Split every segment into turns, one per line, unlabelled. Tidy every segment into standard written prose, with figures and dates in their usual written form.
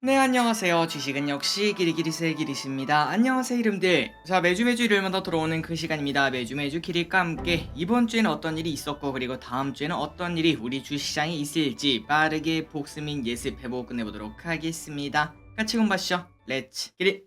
네, 안녕하세요. 주식은 역시 기리기리스의 기리십니다. 안녕하세요, 이름들. 자, 매주 일요일마다 들어오는 그 시간입니다. 매주 기리과 함께 이번 주에는 어떤 일이 있었고, 그리고 다음 주에는 어떤 일이 우리 주식시장에 있을지 빠르게 복습 및 예습해보고 끝내보도록 하겠습니다. 같이 공부하시죠. 렛츠 기리!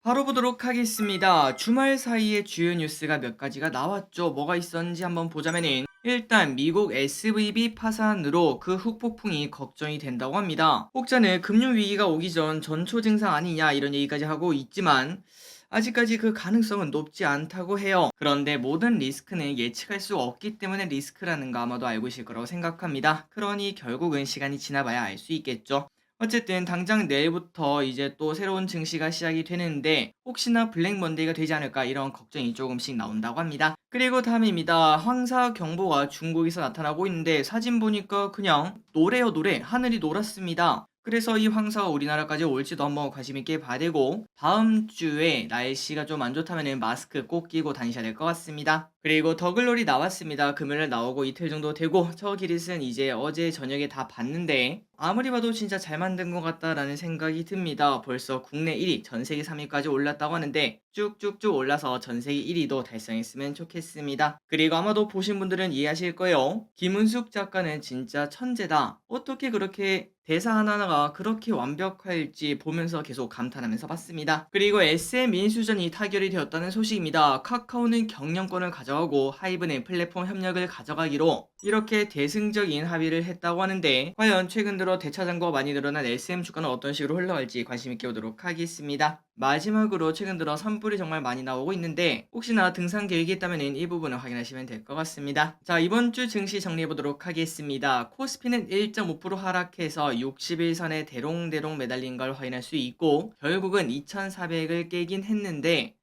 바로 보도록 하겠습니다. 주말 사이에 주요 뉴스가 몇 가지가 나왔죠. 뭐가 있었는지 한번 보자면은 일단 미국 SVB 파산으로 그 후폭풍이 걱정이 된다고 합니다. 혹자는 금융위기가 오기 전 전초 증상 아니냐 이런 얘기까지 하고 있지만 아직까지 그 가능성은 높지 않다고 해요. 그런데 모든 리스크는 예측할 수 없기 때문에 리스크라는 거 아마도 알고 있을 거라고 생각합니다. 그러니 결국은 시간이 지나봐야 알 수 있겠죠. 어쨌든 당장 내일부터 이제 또 새로운 증시가 시작이 되는데 혹시나 블랙 먼데이가 되지 않을까 이런 걱정이 조금씩 나온다고 합니다. 그리고 다음입니다. 황사 경보가 중국에서 나타나고 있는데 사진 보니까 그냥 노래요 노래 하늘이 노랗습니다. 그래서 이 황사가 우리나라까지 올지도 한번 관심 있게 봐야 되고 다음 주에 날씨가 좀 안 좋다면 마스크 꼭 끼고 다니셔야 될 것 같습니다. 그리고 더글로리 나왔습니다. 금요일에 나오고 이틀 정도 되고 저 기릿은 이제 어제 저녁에 다 봤는데 아무리 봐도 진짜 잘 만든 것 같다라는 생각이 듭니다. 벌써 국내 1위, 전 세계 3위까지 올랐다고 하는데 쭉쭉쭉 올라서 전 세계 1위도 달성했으면 좋겠습니다. 그리고 아마도 보신 분들은 이해하실 거예요. 김은숙 작가는 진짜 천재다. 어떻게 그렇게 대사 하나하나가 그렇게 완벽할지 보면서 계속 감탄하면서 봤습니다. 그리고 SM 인수전이 타결이 되었다는 소식입니다. 카카오는 경영권을 가져가고 하이브는 플랫폼 협력을 가져가기로 이렇게 대승적인 합의를 했다고 하는데 과연 최근 들어 대차장고가 많이 늘어난 SM 주가는 어떤 식으로 흘러갈지 관심 있게 보도록 하겠습니다. 마지막으로 최근 들어 산불이 정말 많이 나오고 있는데 혹시나 등산 계획이 있다면 이 부분을 확인하시면 될 것 같습니다. 자, 이번 주 증시 정리해 보도록 하겠습니다. 코스피는 1.5% 하락해서 61선에 대롱대롱 매달린 걸 확인할 수 있고 결국은 2400을 깨긴 했는데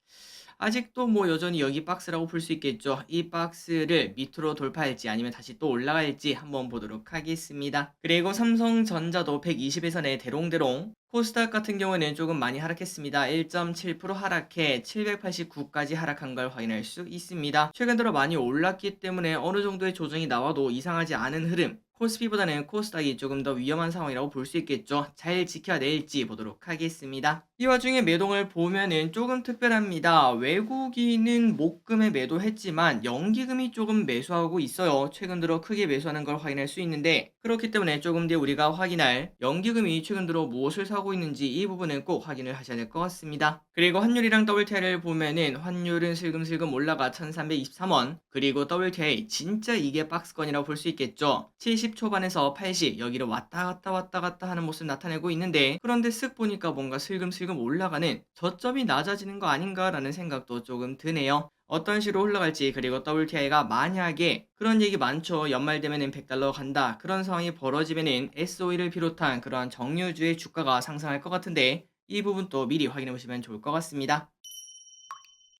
아직도 뭐 여전히 여기 박스라고 볼 수 있겠죠. 이 박스를 밑으로 돌파할지 아니면 다시 또 올라갈지 한번 보도록 하겠습니다. 그리고 삼성전자도 120에선의 대롱대롱, 코스닥 같은 경우에는 조금 많이 하락했습니다. 1.7% 하락해 789까지 하락한 걸 확인할 수 있습니다. 최근 들어 많이 올랐기 때문에 어느 정도의 조정이 나와도 이상하지 않은 흐름, 코스피보다는 코스닥이 조금 더 위험한 상황이라고 볼 수 있겠죠. 잘 지켜낼지 보도록 하겠습니다. 이 와중에 매동을 보면은 조금 특별합니다. 외국인은 목금에 매도했지만 연기금이 조금 매수하고 있어요. 최근 들어 크게 매수하는 걸 확인할 수 있는데 그렇기 때문에 조금 뒤에 우리가 확인할 연기금이 최근 들어 무엇을 사고 있는지 이 부분은 꼭 확인을 하셔야 될 것 같습니다. 그리고 환율이랑 WTI를 보면은 환율은 슬금슬금 올라가 1323원, 그리고 WTI 진짜 이게 박스권이라고 볼 수 있겠죠. 70 초반에서 80 여기로 왔다 갔다 하는 모습 나타내고 있는데 그런데 쓱 보니까 뭔가 슬금슬금 올라가는 저점이 낮아지는 거 아닌가라는 생각도 조금 드네요. 어떤 식으로 흘러갈지, 그리고 WTI가 만약에 그런 얘기 많죠. 연말 되면은 100달러 간다. 그런 상황이 벌어지면은 SOE를 비롯한 그러한 정유주의 주가가 상승할 것 같은데 이 부분도 미리 확인해 보시면 좋을 것 같습니다.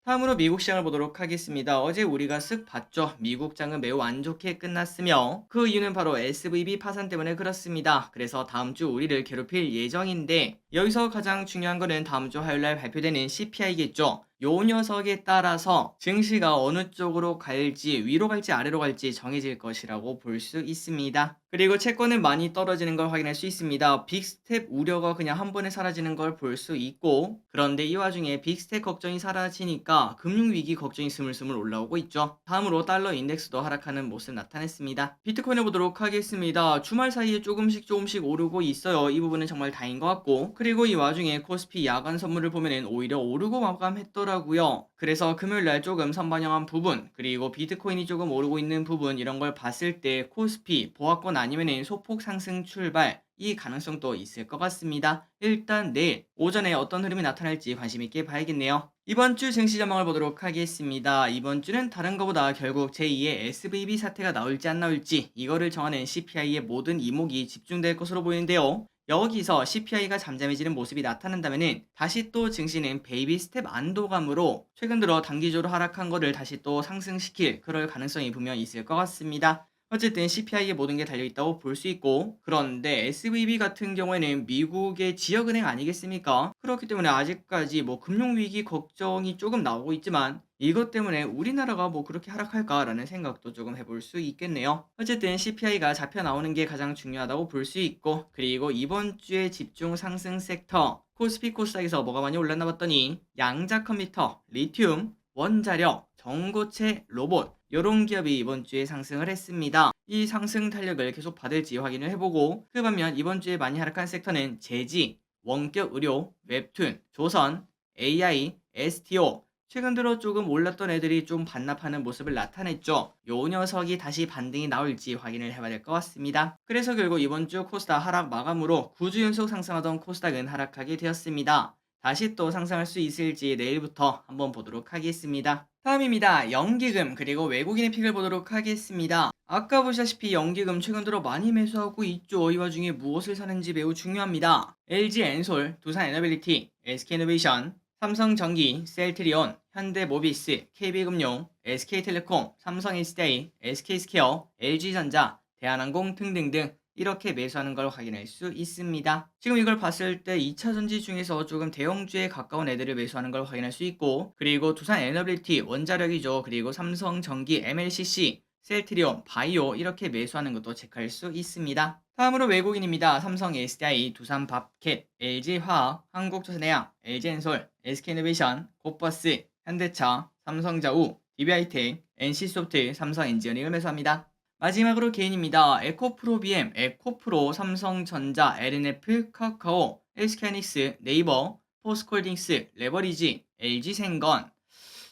다음으로 미국 시장을 보도록 하겠습니다. 어제 우리가 쓱 봤죠. 미국장은 매우 안 좋게 끝났으며 그 이유는 바로 SVB 파산 때문에 그렇습니다. 그래서 다음 주 우리를 괴롭힐 예정인데 여기서 가장 중요한 거는 다음 주 화요일날 발표되는 CPI겠죠. 요 녀석에 따라서 증시가 어느 쪽으로 갈지, 위로 갈지 아래로 갈지 정해질 것이라고 볼 수 있습니다. 그리고 채권은 많이 떨어지는 걸 확인할 수 있습니다. 빅스텝 우려가 그냥 한 번에 사라지는 걸 볼 수 있고, 그런데 이 와중에 빅스텝 걱정이 사라지니까 금융위기 걱정이 스물스물 올라오고 있죠. 다음으로 달러 인덱스도 하락하는 모습 나타냈습니다. 비트코인을 보도록 하겠습니다. 주말 사이에 조금씩 오르고 있어요. 이 부분은 정말 다행인 것 같고, 그리고 이 와중에 코스피 야간 선물을 보면은 오히려 오르고 마감했더라고요. 그래서 금요일날 조금 선반영한 부분, 그리고 비트코인이 조금 오르고 있는 부분, 이런 걸 봤을 때 코스피 보합권 아니면은 소폭 상승 출발, 이 가능성도 있을 것 같습니다. 일단 내일 오전에 어떤 흐름이 나타날지 관심 있게 봐야겠네요. 이번 주 증시 전망을 보도록 하겠습니다. 이번 주는 다른 것보다 결국 제2의 SVB 사태가 나올지 안 나올지 이거를 정하는 CPI의 모든 이목이 집중될 것으로 보이는데요. 여기서 CPI가 잠잠해지는 모습이 나타난다면 다시 또 증시는 베이비 스텝 안도감으로 최근 들어 단기적으로 하락한 거를 다시 또 상승시킬 그럴 가능성이 분명히 있을 것 같습니다. 어쨌든 CPI에 모든 게 달려있다고 볼 수 있고, 그런데 SVB 같은 경우에는 미국의 지역은행 아니겠습니까? 그렇기 때문에 아직까지 뭐 금융위기 걱정이 조금 나오고 있지만 이것 때문에 우리나라가 뭐 그렇게 하락할까라는 생각도 조금 해볼 수 있겠네요. 어쨌든 CPI가 잡혀 나오는 게 가장 중요하다고 볼 수 있고, 그리고 이번 주에 집중 상승 섹터 코스피 코스닥에서 뭐가 많이 올랐나 봤더니 양자 컴퓨터, 리튬, 원자력, 전고체, 로봇 요런 기업이 이번 주에 상승을 했습니다. 이 상승 탄력을 계속 받을지 확인을 해보고, 그 반면 이번 주에 많이 하락한 섹터는 제지, 원격 의료, 웹툰, 조선, AI, STO 최근 들어 조금 올랐던 애들이 좀 반납하는 모습을 나타냈죠. 요 녀석이 다시 반등이 나올지 확인을 해봐야 될 것 같습니다. 그래서 결국 이번 주 코스닥 하락 마감으로 9주 연속 상승하던 코스닥은 하락하게 되었습니다. 다시 또 상승할 수 있을지 내일부터 한번 보도록 하겠습니다. 다음입니다. 연기금 그리고 외국인의 픽을 보도록 하겠습니다. 아까 보시다시피 연기금 최근 들어 많이 매수하고 있죠. 이 와중에 무엇을 사는지 매우 중요합니다. LG엔솔, 두산에너빌리티, SK이노베이션, 삼성전기, 셀트리온, 현대모비스, KB금융, SK텔레콤, 삼성SDI, SK스퀘어, LG전자, 대한항공 등등등 이렇게 매수하는 걸 확인할 수 있습니다. 지금 이걸 봤을 때 2차전지 중에서 조금 대형주에 가까운 애들을 매수하는 걸 확인할 수 있고, 그리고 두산에너빌리티, 원자력이죠. 그리고 삼성전기, MLCC, 셀트리온, 바이오 이렇게 매수하는 것도 체크할 수 있습니다. 다음으로 외국인입니다. 삼성 SDI, 두산밥켓, LG화학, 한국조선해양, LG엔솔, SK이노베이션, 곧버스, 현대차, 삼성자우, DB하이텍, NC소프트, 삼성엔지니어링을 매수합니다. 마지막으로 개인입니다. 에코프로비엠, 에코프로, 삼성전자, LNF, 카카오, SK하이닉스, 네이버, 포스코홀딩스, 레버리지, LG생건.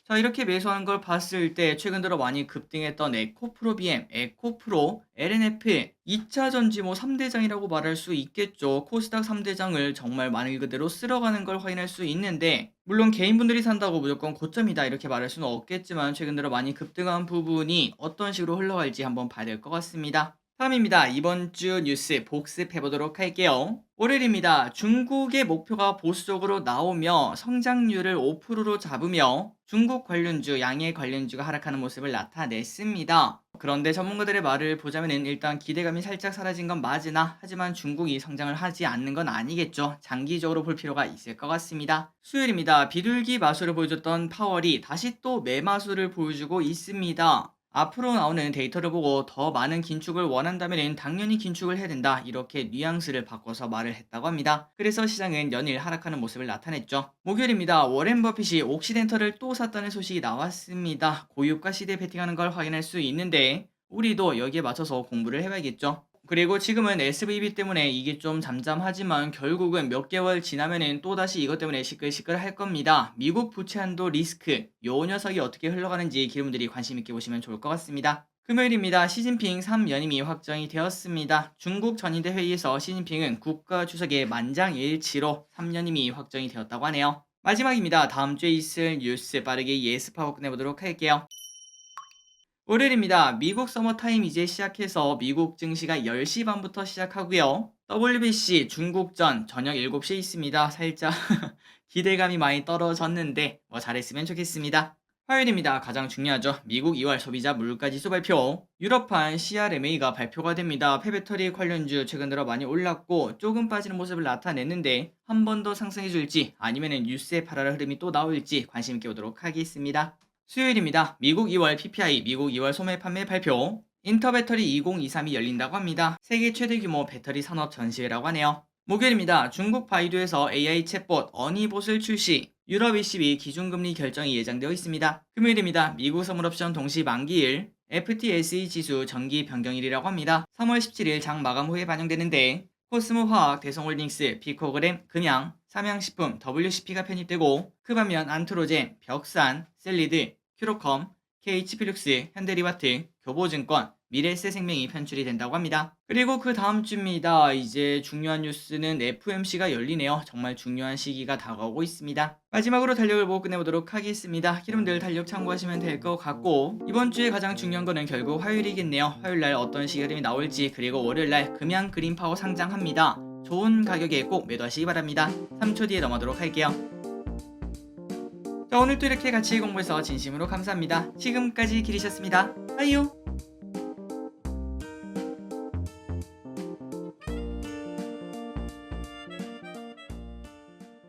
자, 이렇게 매수하는 걸 봤을 때 최근 들어 많이 급등했던 에코프로비엠, 에코프로, LNF 2차 전지 뭐 3대장이라고 말할 수 있겠죠. 코스닥 3대장을 정말 말 그대로 쓸어가는 걸 확인할 수 있는데, 물론 개인분들이 산다고 무조건 고점이다 이렇게 말할 수는 없겠지만 최근 들어 많이 급등한 부분이 어떤 식으로 흘러갈지 한번 봐야 될 것 같습니다. 다음입니다. 이번 주 뉴스 복습해보도록 할게요. 월요일입니다. 중국의 목표가 보수적으로 나오며 성장률을 5%로 잡으며 중국 관련주, 양의 관련주가 하락하는 모습을 나타냈습니다. 그런데 전문가들의 말을 보자면 일단 기대감이 살짝 사라진 건 맞으나, 하지만 중국이 성장을 하지 않는 건 아니겠죠. 장기적으로 볼 필요가 있을 것 같습니다. 수요일입니다. 비둘기 마술을 보여줬던 파월이 다시 또 매마술을 보여주고 있습니다. 앞으로 나오는 데이터를 보고 더 많은 긴축을 원한다면 당연히 긴축을 해야 된다 이렇게 뉘앙스를 바꿔서 말을 했다고 합니다. 그래서 시장은 연일 하락하는 모습을 나타냈죠. 목요일입니다. 워렌 버핏이 옥시덴터를 또 샀다는 소식이 나왔습니다. 고유가 시대 베팅하는 걸 확인할 수 있는데 우리도 여기에 맞춰서 공부를 해봐야겠죠. 그리고 지금은 SVB 때문에 이게 좀 잠잠하지만 결국은 몇 개월 지나면은 또다시 이것 때문에 시끌시끌 할 겁니다. 미국 부채 한도 리스크, 요 녀석이 어떻게 흘러가는지 기름들이 관심 있게 보시면 좋을 것 같습니다. 금요일입니다. 시진핑 3연임이 확정이 되었습니다. 중국 전인대 회의에서 시진핑은 국가 주석의 만장일치로 3연임이 확정이 되었다고 하네요. 마지막입니다. 다음 주에 있을 뉴스 빠르게 예습하고 끝내보도록 할게요. 월요일입니다. 미국 서머타임 이제 시작해서 미국 증시가 10시 반부터 시작하고요. WBC 중국전 저녁 7시에 있습니다. 살짝 기대감이 많이 떨어졌는데 뭐 잘했으면 좋겠습니다. 화요일입니다. 가장 중요하죠. 미국 2월 소비자 물가지수 발표. 유럽판 CRMA가 발표가 됩니다. 폐배터리 관련주 최근 들어 많이 올랐고 조금 빠지는 모습을 나타냈는데 한 번 더 상승해줄지 아니면 뉴스의 파랄 흐름이 또 나올지 관심 있게 보도록 하겠습니다. 수요일입니다. 미국 2월 PPI, 미국 2월 소매 판매 발표. 인터배터리 2023이 열린다고 합니다. 세계 최대 규모 배터리 산업 전시회라고 하네요. 목요일입니다. 중국 바이두에서 AI 챗봇 어니봇을 출시. 유럽 ECB 기준금리 결정이 예정되어 있습니다. 금요일입니다. 미국 선물옵션 동시 만기일. FTSE 지수 정기 변경일이라고 합니다. 3월 17일 장 마감 후에 반영되는데 코스모화학, 대성홀딩스, 비코그램, 금양, 삼양식품, WCP가 편입되고, 그 반면 안트로젠, 벽산, 셀리드, 큐로컴, KH필룩스, 현대리바트, 교보증권, 미래에셋생명이 편출이 된다고 합니다. 그리고 그 다음 주입니다. 이제 중요한 뉴스는 FOMC가 열리네요. 정말 중요한 시기가 다가오고 있습니다. 마지막으로 달력을 보고 끝내보도록 하겠습니다. 여러분들 달력 참고하시면 될 것 같고, 이번 주에 가장 중요한 거는 결국 화요일이겠네요. 화요일날 어떤 시그널이 나올지, 그리고 월요일날 금양 그린파워 상장합니다. 좋은 가격에 꼭 매도하시기 바랍니다. 3초 뒤에 넘어가도록 할게요. 자, 오늘도 이렇게 같이 공부해서 진심으로 감사합니다. 지금까지 길이셨습니다. 빠이요.